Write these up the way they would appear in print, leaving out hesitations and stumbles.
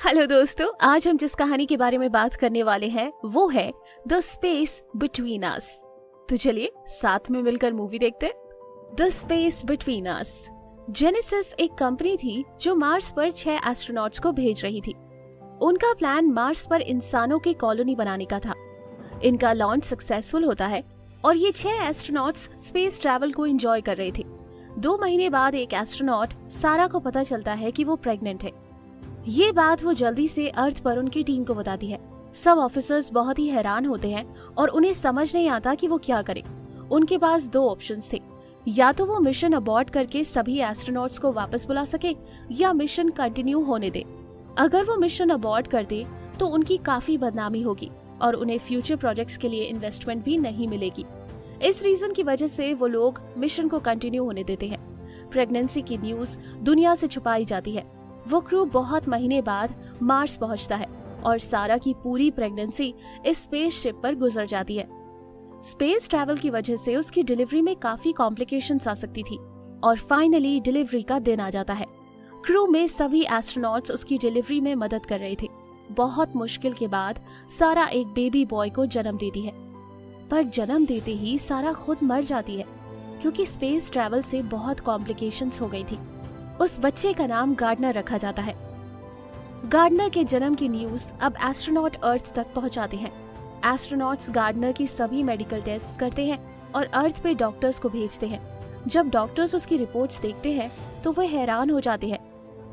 Hello दोस्तों, आज हम जिस कहानी के बारे में बात करने वाले हैं वो है द स्पेस बिटवीन अस। तो चलिए साथ में मिलकर मूवी देखते हैं। The space between us. Genesis एक कंपनी थी जो मार्स पर 6 एस्ट्रोनॉट्स को भेज रही थी। उनका प्लान मार्स पर इंसानों की कॉलोनी बनाने का था। इनका लॉन्च सक्सेसफुल होता है और ये 6 एस्ट्रोनॉट्स स्पेस ट्रैवल को एंजॉय कर रहे थे। 2 महीने बाद एक एस्ट्रोनॉट सारा को पता चलता है कि वो प्रेग्नेंट है। ये बात वो जल्दी से अर्थ पर उनकी टीम को बताती है। सब ऑफिसर्स बहुत ही हैरान होते हैं और उन्हें समझ नहीं आता कि वो क्या करें। उनके पास 2 ऑप्शंस थे, या तो वो मिशन अबॉर्ट करके सभी एस्ट्रोनॉट्स को वापस बुला सके या मिशन कंटिन्यू होने दे। अगर वो मिशन अबॉर्ट करते तो उनकी काफी बदनामी होगी और उन्हें फ्यूचर प्रोजेक्ट्स के लिए इन्वेस्टमेंट भी नहीं मिलेगी। इस रीजन की वजह से वो लोग मिशन को कंटिन्यू होने देते हैं। प्रेगनेंसी की न्यूज दुनिया से छुपाई जाती है। वो क्रू बहुत महीने बाद मार्स पहुंचता है और सारा की पूरी प्रेगनेंसी इस स्पेसशिप पर गुजर जाती है। स्पेस ट्रैवल की वजह से उसकी डिलीवरी में काफी कॉम्प्लिकेशंस आ सकती थी और फाइनली डिलीवरी का दिन आ जाता है। क्रू में सभी एस्ट्रोनॉट्स उसकी डिलीवरी में मदद कर रहे थे। बहुत मुश्किल के बाद सारा एक बेबी बॉय को जन्म देती है, पर जन्म देते ही सारा खुद मर जाती है क्योंकि स्पेस ट्रैवल से बहुत कॉम्प्लिकेशंस हो गई थी। उस बच्चे का नाम गार्डनर रखा जाता है। गार्डनर के जन्म की न्यूज अब एस्ट्रोनॉट अर्थ तक पहुंचाते हैं। एस्ट्रोनॉट्स गार्डनर की सभी मेडिकल टेस्ट करते हैं और अर्थ पे डॉक्टर्स को भेजते हैं। जब डॉक्टर्स उसकी रिपोर्ट्स देखते हैं तो वे हैरान हो जाते हैं।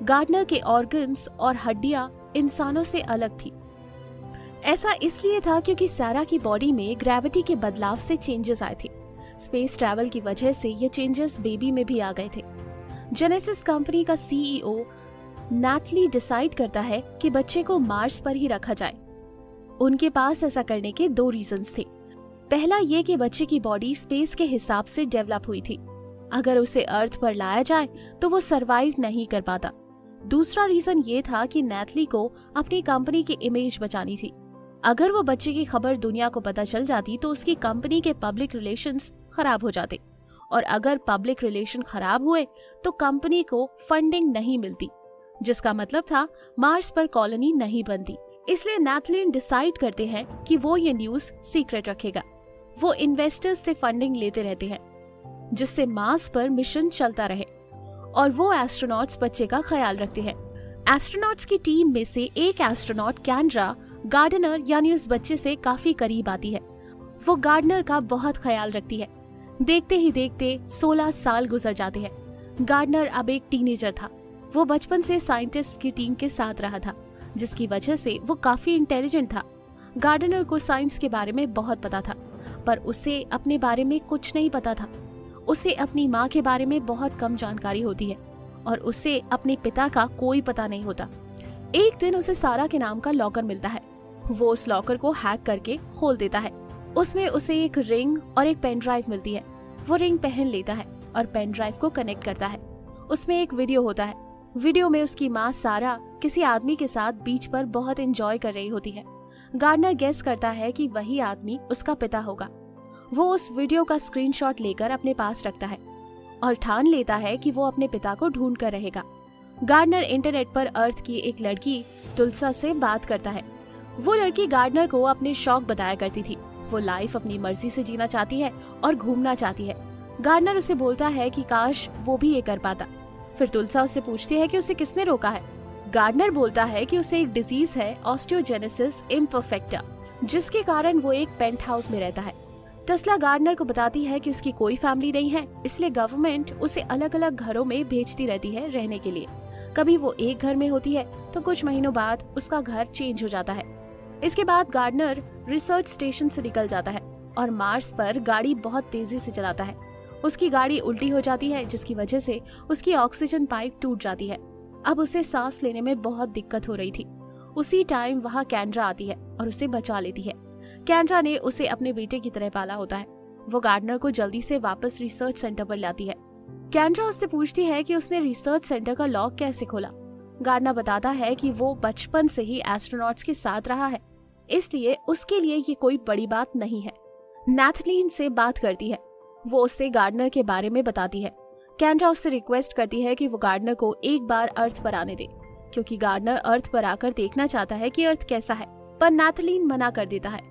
गार्डनर के ऑर्गन्स और हड्डियां इंसानों से अलग थी। ऐसा इसलिए था क्योंकि सारा की बॉडी में ग्रेविटी के बदलाव से चेंजेस आए थे। स्पेस ट्रैवल की वजह से ये चेंजेस बेबी में भी आ गए थे। जेनेसिस कंपनी का सीईओ नैथली डिसाइड करता है कि बच्चे को मार्स पर ही रखा जाए। उनके पास ऐसा करने के 2 रीजंस थे। पहला ये कि बच्चे की बॉडी स्पेस के हिसाब से डेवलप हुई थी। अगर उसे अर्थ पर लाया जाए तो वो सरवाइव नहीं कर पाता। दूसरा रीजन ये था कि नैथली को अपनी कंपनी की इमेज बचानी थी। अगर वो बच्चे की खबर दुनिया को पता चल जाती तो उसकी कंपनी के पब्लिक रिलेशंस खराब हो जाते, और अगर पब्लिक रिलेशन खराब हुए तो कंपनी को फंडिंग नहीं मिलती, जिसका मतलब था मार्स पर कॉलोनी नहीं बनती। इसलिए नैथलिन डिसाइड करते हैं कि वो ये न्यूज सीक्रेट रखेगा। वो इन्वेस्टर्स से फंडिंग लेते रहते हैं जिससे मार्स पर मिशन चलता रहे, और वो एस्ट्रोनॉट्स बच्चे का ख्याल रखते हैं। एस्ट्रोनॉट्स की टीम में से एक एस्ट्रोनॉट कैंड्रा गार्डनर यानी उस बच्चे से काफी करीब आती है। वो गार्डनर का बहुत ख्याल रखती है। देखते ही देखते 16 साल गुजर जाते हैं। गार्डनर अब एक टीनेजर था। वो बचपन से साइंटिस्ट की टीम के साथ रहा था, जिसकी वजह से वो काफी इंटेलिजेंट था। गार्डनर को साइंस के बारे में बहुत पता था, पर उसे अपने बारे में कुछ नहीं पता था। उसे अपनी माँ के बारे में बहुत कम जानकारी होती है और उसे अपने पिता का कोई पता नहीं होता। एक दिन उसे सारा के नाम का लॉकर मिलता है। वो उस लॉकर को हैक करके खोल देता है। उसमें उसे एक रिंग और एक पेन ड्राइव मिलती है। वो रिंग पहन लेता है और पेन ड्राइव को कनेक्ट करता है। उसमें एक वीडियो होता है। वीडियो में उसकी माँ सारा किसी आदमी के साथ बीच पर बहुत एंजॉय कर रही होती है। गार्डनर गेस करता है कि वही आदमी उसका पिता होगा। वो उस वीडियो का स्क्रीनशॉट लेकर अपने पास रखता है और ठान लेता है कि वो अपने पिता को ढूंढ कर रहेगा। गार्डनर इंटरनेट पर अर्थ की एक लड़की तुलसा से बात करता है। वो लड़की गार्डनर को अपने शौक बताया करती थी। वो लाइफ अपनी मर्जी से जीना चाहती है और घूमना चाहती है। गार्डनर उसे बोलता है कि काश वो भी ये कर पाता। फिर तुलसा उससे पूछती है कि उसे किसने रोका है। गार्डनर बोलता है कि उसे एक डिजीज है, ऑस्टियोजेनेसिस इम्परफेक्टा, जिसके कारण वो एक पेंट हाउस में रहता है। टेस्ला गार्डनर को बताती है कि उसकी कोई फैमिली नहीं है, इसलिए गवर्नमेंट उसे अलग अलग घरों में भेजती रहती है रहने के लिए। कभी वो एक घर में होती है तो कुछ महीनों बाद उसका घर चेंज हो जाता है। इसके बाद गार्डनर रिसर्च स्टेशन से निकल जाता है और मार्स पर गाड़ी बहुत तेजी से चलाता है। उसकी गाड़ी उल्टी हो जाती है, जिसकी वजह से उसकी ऑक्सीजन पाइप टूट जाती है। अब उसे सांस लेने में बहुत दिक्कत हो रही थी। उसी टाइम वहाँ कैंड्रा आती है और उसे बचा लेती है। कैंड्रा ने उसे अपने बेटे की तरह पाला होता है। वो गार्डनर को जल्दी से वापस रिसर्च सेंटर पर लाती है। कैंड्रा उससे पूछती है कि उसने रिसर्च सेंटर का लॉक कैसे खोला। गार्डनर बताता है कि वो बचपन से ही एस्ट्रोनॉट्स के साथ रहा है, इसलिए उसके लिए ये कोई बड़ी बात नहीं है। नैथलीन से बात करती है। वो उससे गार्डनर के बारे में बताती है। कैंड्रा उससे रिक्वेस्ट करती है कि वो गार्डनर को एक बार अर्थ पर आने दे। क्योंकि गार्डनर अर्थ पर आकर देखना चाहता है कि अर्थ कैसा है, पर नैथलीन मना कर देता है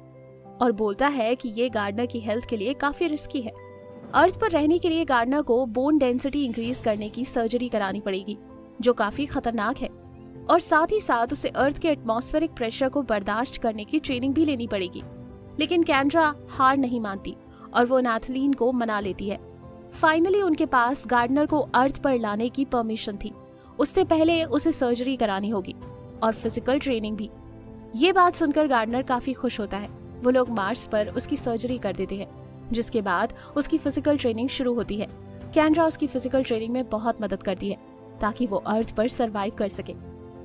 और बोलता है कि ये गार्डनर की हेल्थ के लिए काफी रिस्की है। अर्थ पर रहने के लिए गार्डनर को बोन डेंसिटी इंक्रीज करने की सर्जरी करानी पड़ेगी, जो काफी खतरनाक है, और साथ ही साथ उसे अर्थ के एटमॉस्फेरिक प्रेशर को बर्दाश्त करने की ट्रेनिंग भी लेनी पड़ेगी। लेकिन कैंड्रा हार नहीं मानती और वो नैथलीन को मना लेती है। फाइनली उनके पास गार्डनर को अर्थ पर लाने की परमिशन थी। उससे पहले उसे सर्जरी करानी होगी और फिजिकल ट्रेनिंग भी। ये बात सुनकर गार्डनर काफी खुश होता है। वो लोग मार्स पर उसकी सर्जरी कर देते हैं, जिसके बाद उसकी फिजिकल ट्रेनिंग शुरू होती है। कैंड्रा उसकी फिजिकल ट्रेनिंग में बहुत मदद करती है ताकि वो अर्थ पर सरवाइव कर सके।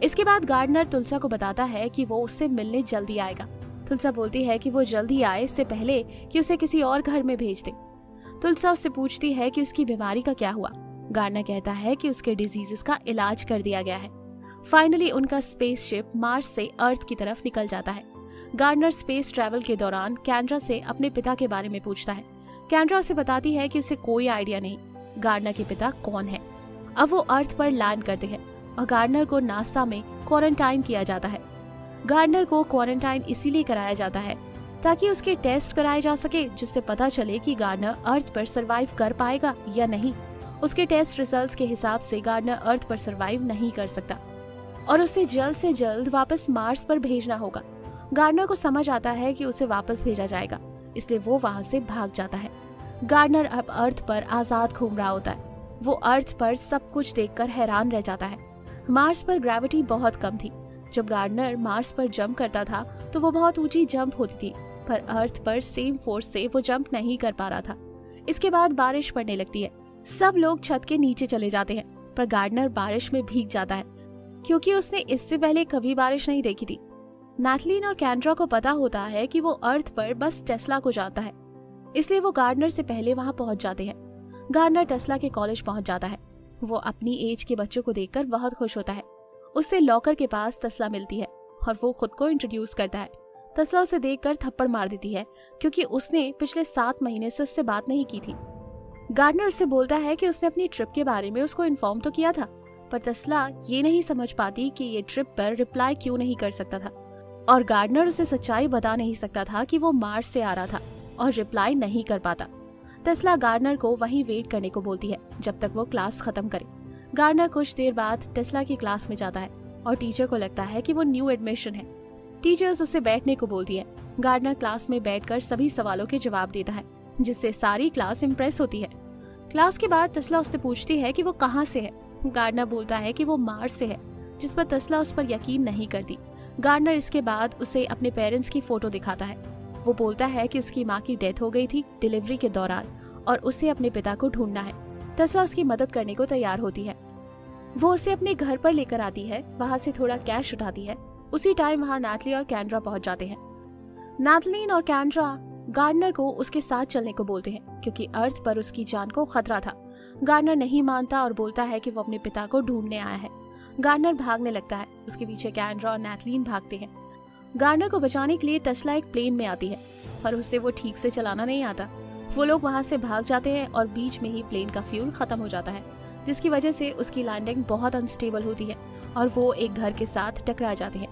इसके बाद गार्डनर तुलसा को बताता है कि वो उससे मिलने जल्दी आएगा। तुलसा बोलती है कि वो जल्दी आए इससे पहले कि उसे किसी और घर में भेज दे। तुलसा उससे पूछती है कि उसकी बीमारी का क्या हुआ। गार्डनर कहता है कि उसके डिजीजेस का इलाज कर दिया गया है। फाइनली उनका स्पेसशिप मार्स से अर्थ की तरफ निकल जाता है। गार्डनर स्पेस ट्रैवल के दौरान कैंड्रा से अपने पिता के बारे में पूछता है। कैंड्रा उसे बताती है कि उसे कोई आइडिया नहीं गार्डनर के पिता कौन है। अब वो अर्थ पर लैंड करते हैं और गार्डनर को नासा में क्वारंटाइन किया जाता है। गार्डनर को क्वारंटाइन इसीलिए कराया जाता है ताकि उसके टेस्ट कराए जा सके, जिससे पता चले कि गार्डनर अर्थ पर सरवाइव कर पाएगा या नहीं। उसके टेस्ट रिजल्ट्स के हिसाब से गार्डनर अर्थ पर सरवाइव नहीं कर सकता और उसे जल्द से जल्द वापस मार्स पर भेजना होगा। गार्डनर को समझ आता है कि उसे वापस भेजा जाएगा, इसलिए वो वहाँ से भाग जाता है। गार्डनर अब अर्थ पर आजाद घूम रहा होता है। वो अर्थ पर सब कुछ देखकर हैरान रह जाता है। मार्स पर ग्रेविटी बहुत कम थी। जब गार्डनर मार्स पर जंप करता था तो वो बहुत ऊंची जंप होती थी, पर अर्थ पर सेम फोर्स से वो जंप नहीं कर पा रहा था। इसके बाद बारिश पड़ने लगती है। सब लोग छत के नीचे चले जाते हैं, पर गार्डनर बारिश में भीग जाता है क्योंकि उसने इससे पहले कभी बारिश नहीं देखी थी। नैथलीन और कैंड्रा को पता होता है कि वो अर्थ पर बस टेस्ला को जानता है, इसलिए वो गार्डनर से पहले वहाँ पहुँच जाते हैं। गार्डनर टेस्ला के कॉलेज पहुँच जाता है। वो अपनी एज के बच्चों को देखकर बहुत खुश होता है। उससे लॉकर के पास टेस्ला मिलती है और वो खुद को इंट्रोड्यूस करता है। टेस्ला उसे देखकर थप्पड़ मार देती है क्योंकि उसने पिछले 7 महीने से उससे बात नहीं की थी। गार्डनर उससे बोलता है कि उसने अपनी ट्रिप के बारे में उसको इन्फॉर्म तो किया था, पर टेस्ला ये नहीं समझ पाती कि ये ट्रिप पर रिप्लाई क्यों नहीं कर सकता था, और गार्डनर उसे सच्चाई बता नहीं सकता था कि वो मार्स से आ रहा था और रिप्लाई नहीं कर पाता। टेस्ला गार्डनर को वहीं वेट करने को बोलती है जब तक वो क्लास खत्म करे। गार्डनर कुछ देर बाद टेस्ला की क्लास में जाता है और टीचर को लगता है कि वो न्यू एडमिशन है। टीचर्स उसे बैठने को बोलती है। गार्डनर क्लास में बैठकर सभी सवालों के जवाब देता है, जिससे सारी क्लास इम्प्रेस होती है। क्लास के बाद टेस्ला उससे पूछती है कि वो कहाँ से है। गार्डनर बोलता है कि वो मार्स से है, जिस पर टेस्ला उस पर यकीन नहीं करती। गार्डनर इसके बाद उसे अपने पेरेंट्स की फोटो दिखाता है। वो बोलता है कि उसकी माँ की डेथ हो गई थी डिलीवरी के दौरान और उसे अपने पिता को ढूंढना है। टेस्ला उसकी मदद करने को तैयार होती है। वो उसे अपने घर पर लेकर आती है, वहाँ से थोड़ा कैश उठाती है। उसी टाइम वहाँ नैथली और कैंड्रा पहुँच जाते हैं। नैथलीन और कैंड्रा गार्डनर को उसके साथ चलने को बोलते हैं क्योंकि अर्थ पर उसकी जान को खतरा था। गार्डनर नहीं मानता और बोलता है कि वो अपने पिता को ढूंढने आया है। गार्डनर भागने लगता है। उसके पीछे कैंड्रा और नैथलीन भागते हैं। गार्डनर को बचाने के लिए टेस्ला एक प्लेन में आती है, पर उससे वो ठीक से चलाना नहीं आता। वो लोग वहाँ से भाग जाते हैं और बीच में ही प्लेन का फ्यूल खत्म हो जाता है, जिसकी वजह से उसकी लैंडिंग बहुत अनस्टेबल होती है और वो एक घर के साथ टकरा जाते हैं।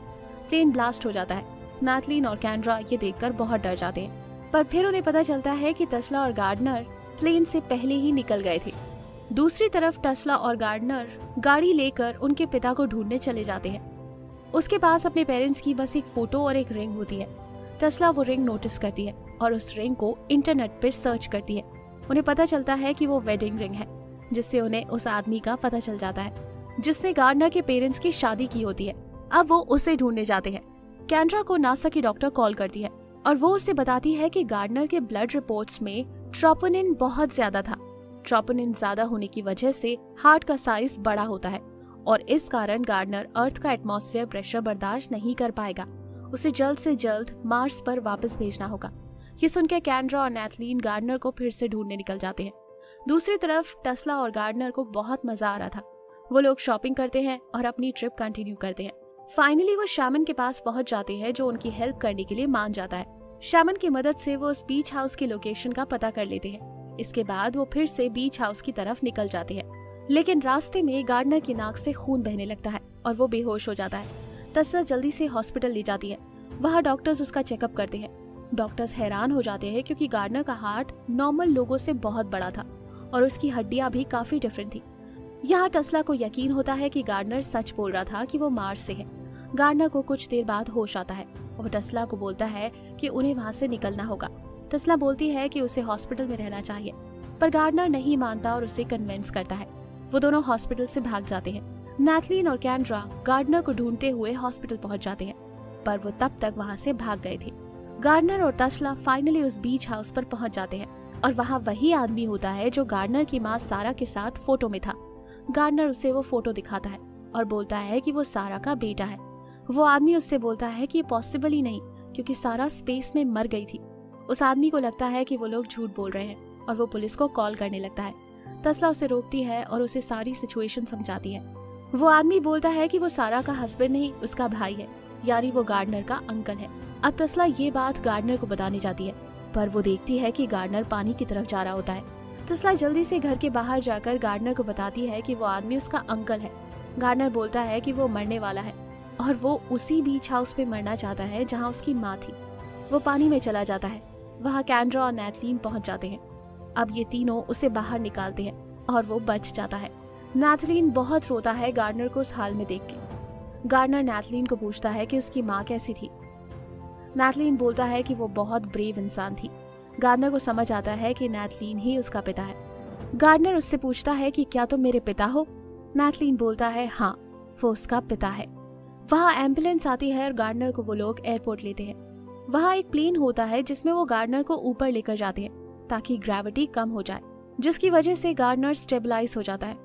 प्लेन ब्लास्ट हो जाता है। नैथलीन और कैंड्रा ये देखकर बहुत डर जाते हैं, पर फिर उन्हें पता चलता है कि टेस्ला और गार्डनर प्लेन से पहले ही निकल गए थे। दूसरी तरफ टेस्ला और गार्डनर गाड़ी लेकर उनके पिता को ढूंढने चले जाते हैं। उसके पास अपने पेरेंट्स की बस एक फोटो और एक रिंग होती है। टेस्ला वो रिंग नोटिस करती है और उस रिंग को इंटरनेट पे सर्च करती है। उन्हें पता चलता है कि वो वेडिंग रिंग है, जिससे उन्हें उस आदमी का पता चल जाता है जिसने गार्डनर के पेरेंट्स की शादी की होती है। अब वो उसे ढूंढने जाते हैं। कैंड्रा को नासा की डॉक्टर कॉल करती है और वो उसे बताती है कि गार्डनर के ब्लड रिपोर्ट्स में ट्रोपोनिन बहुत ज्यादा था। ट्रोपोनिन ज्यादा होने की वजह से हार्ट का साइज बड़ा होता है और इस कारण गार्डनर अर्थ का एटमॉस्फेयर प्रेशर बर्दाश्त नहीं कर पाएगा। उसे जल्द से जल्द मार्स पर वापस भेजना होगा। ये सुनकर कैंड्रा और नैथलीन गार्डनर को फिर से ढूंढने निकल जाते हैं। दूसरी तरफ टेस्ला और गार्डनर को बहुत मजा आ रहा था। वो लोग शॉपिंग करते हैं और अपनी ट्रिप कंटिन्यू करते हैं। फाइनली वो शैमन के पास पहुंच जाते हैं, जो उनकी हेल्प करने के लिए मान जाता है। शैमन की मदद से वो उस बीच हाउस की लोकेशन का पता कर लेते हैं। इसके बाद वो फिर से बीच हाउस की तरफ निकल जाते हैं। लेकिन रास्ते में गार्डनर की नाक से खून बहने लगता है और वो बेहोश हो जाता है। तस्ला जल्दी से हॉस्पिटल ले जाती है। वहाँ डॉक्टर्स उसका चेकअप करते हैं। डॉक्टर्स हैरान हो जाते हैं क्योंकि गार्डनर का हार्ट नॉर्मल लोगों से बहुत बड़ा था और उसकी हड्डियां भी काफी डिफरेंट थी। यहाँ तस्ला को यकीन होता है कि गार्डनर सच बोल रहा था कि वो मार्स से है। गार्डनर को कुछ देर बाद होश आता है और तस्ला को बोलता है कि उन्हें वहाँ से निकलना होगा। तस्ला बोलती है कि उसे हॉस्पिटल में रहना चाहिए, पर गार्डनर नहीं मानता और उसे कन्विंस करता है। वो दोनों हॉस्पिटल से भाग जाते हैं। नैथलीन और कैंड्रा गार्डनर को ढूंढते हुए हॉस्पिटल पहुंच जाते हैं, पर वो तब तक वहाँ से भाग गए थे। गार्डनर और तस्ला फाइनली उस बीच हाउस पर पहुंच जाते हैं और वहाँ वही आदमी होता है जो गार्डनर की माँ सारा के साथ फोटो में था। गार्डनर उसे वो फोटो दिखाता है और बोलता है कि वो सारा का बेटा है। वो आदमी उससे बोलता है कि ये पॉसिबल ही नहीं, क्योंकि सारा स्पेस में मर गई थी। उस आदमी को लगता है कि वो लोग झूठ बोल रहे हैं और वो पुलिस को कॉल करने लगता है। तस्ला उसे रोकती है और उसे सारी सिचुएशन समझाती है। वो आदमी बोलता है कि वो सारा का हस्बैंड नहीं, उसका भाई है, यानी वो गार्डनर का अंकल है। अब तस्ला ये बात गार्डनर को बताने जाती है, पर वो देखती है कि गार्डनर पानी की तरफ जा रहा होता है। तस्ला जल्दी से घर के बाहर जाकर गार्डनर को बताती है कि वो आदमी उसका अंकल है। गार्डनर बोलता है कि वो मरने वाला है और वो उसी बीच हाउस पे मरना चाहता है जहाँ उसकी माँ थी। वो पानी में चला जाता है। वहाँ कैंड्रा और नैथलीन पहुँच जाते हैं। अब ये तीनों उसे बाहर निकालते हैं और वो बच जाता है। नैथलीन बहुत रोता है गार्डनर को उस हाल में देख के। गार्डनर नैथलीन को पूछता है कि उसकी माँ कैसी थी। नैथलीन बोलता है कि वो बहुत ब्रेव इंसान थी। गार्डनर को समझ आता है कि नैथलीन ही उसका पिता है। गार्डनर उससे पूछता है कि क्या तुम मेरे पिता हो? नैथलीन बोलता है हाँ, वो उसका पिता है। वहाँ एम्बुलेंस आती है और गार्डनर को वो लोग एयरपोर्ट लेते हैं। वहाँ एक प्लेन होता है जिसमें वो गार्डनर को ऊपर लेकर जाते हैं ताकि ग्रेविटी कम हो जाए, जिसकी वजह से गार्डनर स्टेबलाइज हो जाता है।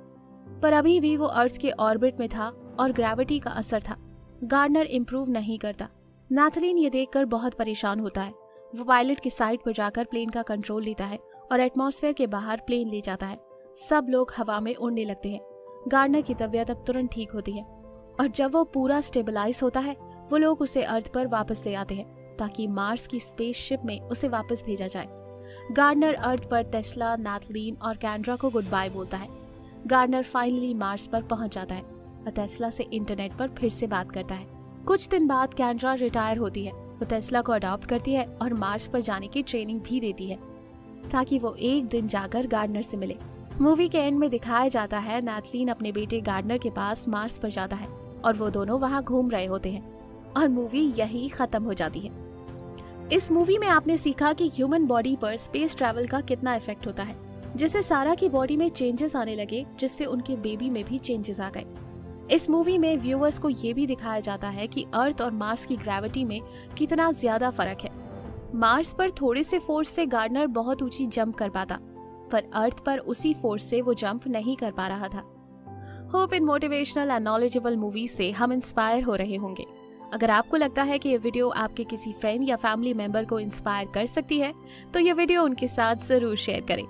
पर अभी भी वो अर्थ के ऑर्बिट में था और ग्रेविटी का असर था। गार्डनर इम्प्रूव नहीं करता। नैथलीन ये देखकर बहुत परेशान होता है। वो पायलट की साइड पर जाकर प्लेन का कंट्रोल लेता है और एटमॉस्फेयर के बाहर प्लेन ले जाता है। सब लोग हवा में उड़ने लगते हैं। गार्डनर की तबीयत अब तुरंत ठीक होती है और जब वो पूरा स्टेबलाइज होता है, वो लोग उसे अर्थ पर वापस ले आते हैं ताकि मार्स की स्पेसशिप में उसे वापस भेजा जाए। गार्डनर अर्थ पर तस्ला, नैथलीन और कैंड्रा को गुड बाय बोलता है। गार्डनर फाइनली मार्स पर पहुंच जाता है और टेस्ला से इंटरनेट पर फिर से बात करता है। कुछ दिन बाद कैंड्रा रिटायर होती है। वो टेस्ला को अडॉप्ट करती है और मार्स पर जाने की ट्रेनिंग भी देती है ताकि वो एक दिन जाकर गार्डनर से मिले। मूवी के एंड में दिखाया जाता है नैथलीन अपने बेटे गार्डनर के पास मार्स पर जाता है और वो दोनों वहाँ घूम रहे होते हैं और मूवी यही खत्म हो जाती है। इस मूवी में आपने सीखा कि ह्यूमन बॉडी पर स्पेस ट्रैवल का कितना इफेक्ट होता है, जिससे सारा की बॉडी में चेंजेस आने लगे, जिससे उनके बेबी में भी चेंजेस आ गए। इस मूवी में व्यूअर्स को ये भी दिखाया जाता है कि अर्थ और मार्स की ग्रेविटी में कितना ज्यादा फर्क है। मार्स पर थोड़े से फोर्स से गार्डनर बहुत ऊंची जंप कर पाता, पर अर्थ पर उसी फोर्स से वो जंप नहीं कर पा रहा था। Hope in motivational and knowledgeable movie से हम इंस्पायर हो रहे होंगे। अगर आपको लगता है कि ये वीडियो आपके किसी फ्रेंड या फैमिली मेंबर को इंस्पायर कर सकती है, तो ये वीडियो उनके साथ जरूर शेयर करें।